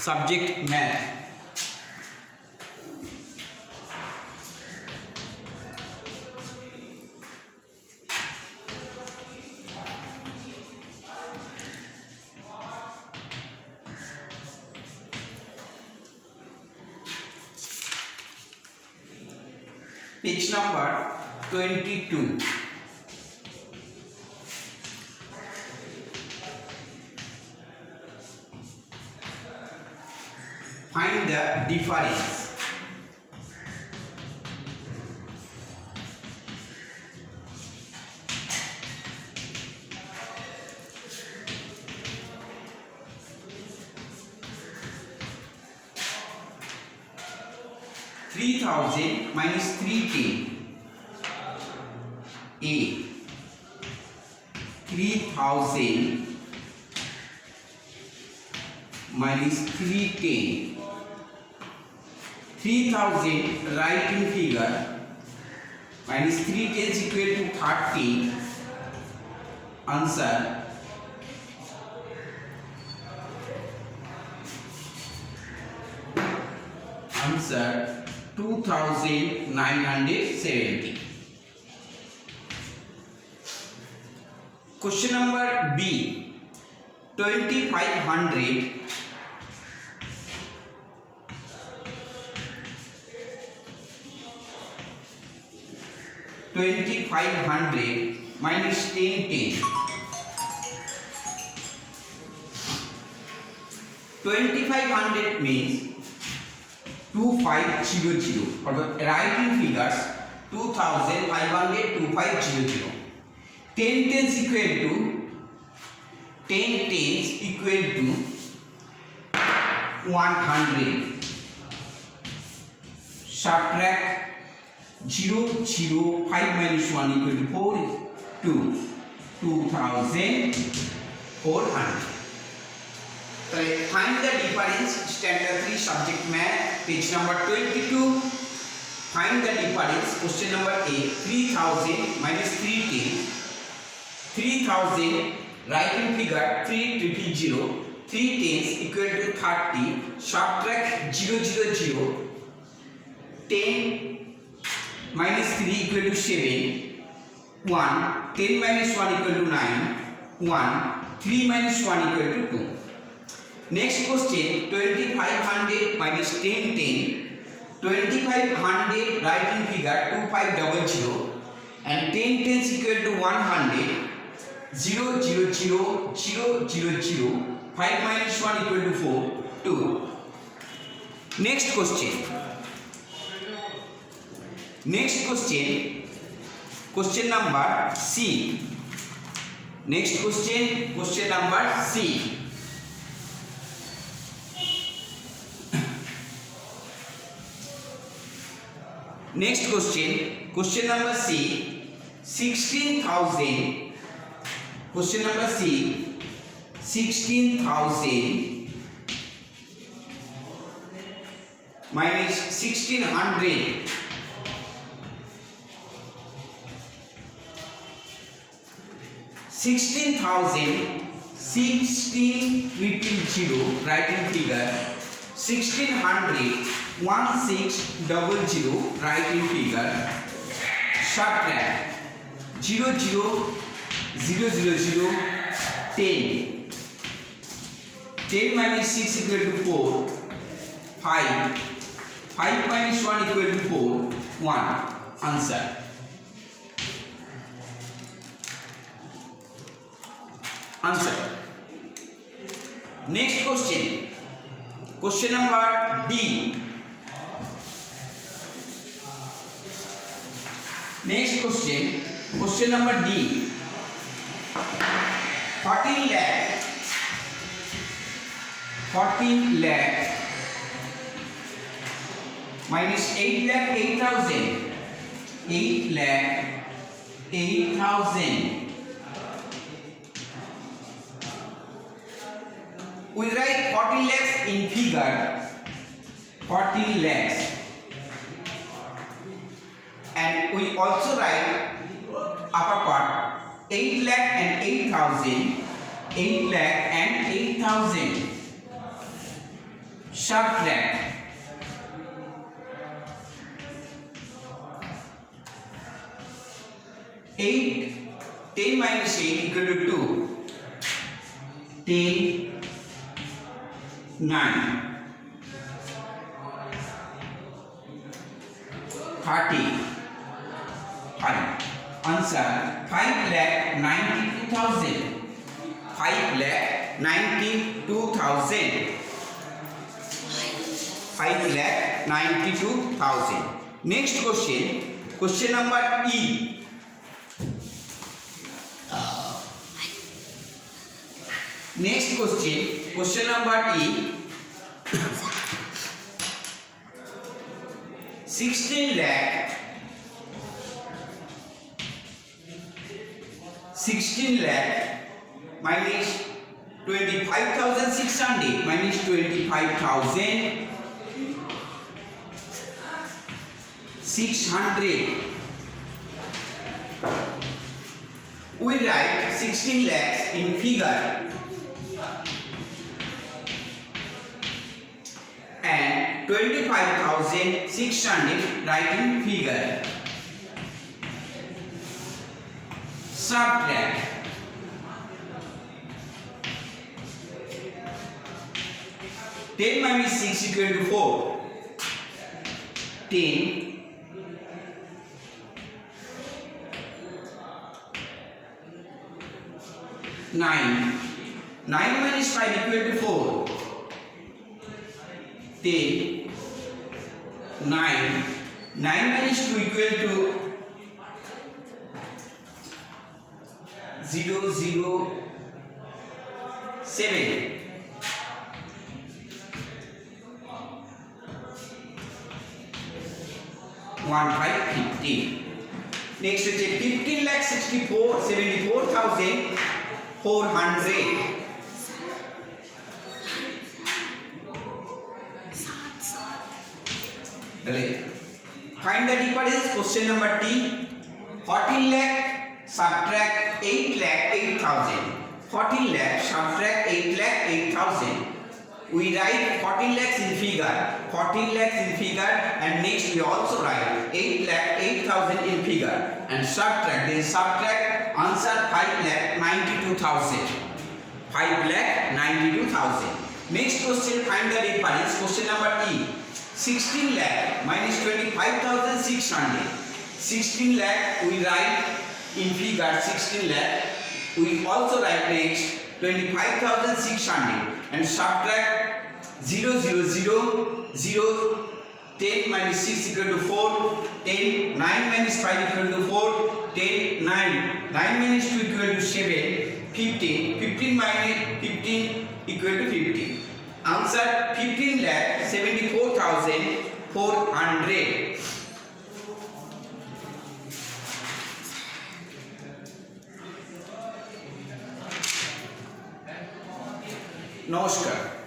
subject math. Page number 22. Find the difference. (3000 minus 310) A. 3000 minus 310. 3000 write in figure, minus 310 is equal to 30. Answer answer 2970. Question number B. 2500 minus 1010. 2500 means 2500, or write in figures 2500 2500. 10 tens equal to 10 tens equal to 100. Subtract 0 0 5 minus 1 equal to 4 2 2400. Find the difference. Standard 3 subject math, page number 22. Find the difference. Question number A. 3000 minus 310. 3000 write in figure 300. 3 tens equal to 30. Subtract 0 0 0. 10 minus 3 equal to 7. 1. 10 minus 1 equal to 9. 1. 3 minus 1 equal to 2. Next question. 2500 minus 1010. 2500 write in figure 2500 and 10 tens equal to 100. 0 0 0 0 0 0. 5 minus 1 equal to 4 2. Next question. Question number C. Next question number C. Next question number C. 16,000. Question number C. 16,000 minus 1600. 16,000, 16 triple 0 write in figure. 1600, 1600 write in figure. Subtract 0 0 0 0 0 10. 10 minus 6 equal to 4. 5. 5 minus 1 equal to 4. 1. Answer. Answer. Next question. Question number D. Next question number D. 14 lakh minus 8 lakh 8,000. 8 lakh 8,000. We write 14 lakhs in figure. 14 lakhs. And we also write upper part 8 lakh and 8,000. 8 lakh and 8,000. subtract 10 minus 8 equal to 2. 10, 9, 30, 5. Answer 5,92,000. 5,92,000. 5,92,000. Next question. Question number E. Next question. Question number E. 16 lakh minus 25,600 minus 25,600. We write 16 lakhs in figure and 25,600 write in figure. Subtract 10 minus 6 equal to 4. 10, 9. 9 minus 5 equal to 4. 10, 9. 9 minus 2 equal to 0, 0, 7. 1,550. Next is 15,74,400. Find the difference. Question number D. 14 lakh subtract 8 lakh 8,000. 14 lakh subtract 8 lakh 8,000. We write 14 lakhs in figure. 14 lakhs in figure, and next we also write 8 lakh 8,000 in figure and subtract. Then subtract. Answer 5,92,000. 5,92,000. Next question. Find the difference. Question number E. 16 lakh minus 25,600. 16 lakh we write in figure 16 lakh. We also write next 25,600 and subtract 0, 0, 0, 0. 10 minus 6 equal to 4. 10, 9 minus 5 equal to 4. 10, 9. 9 minus 2 equal to 7. 15. 15 minus 15 equal to 50. Answer 15,74,400. Namaskar.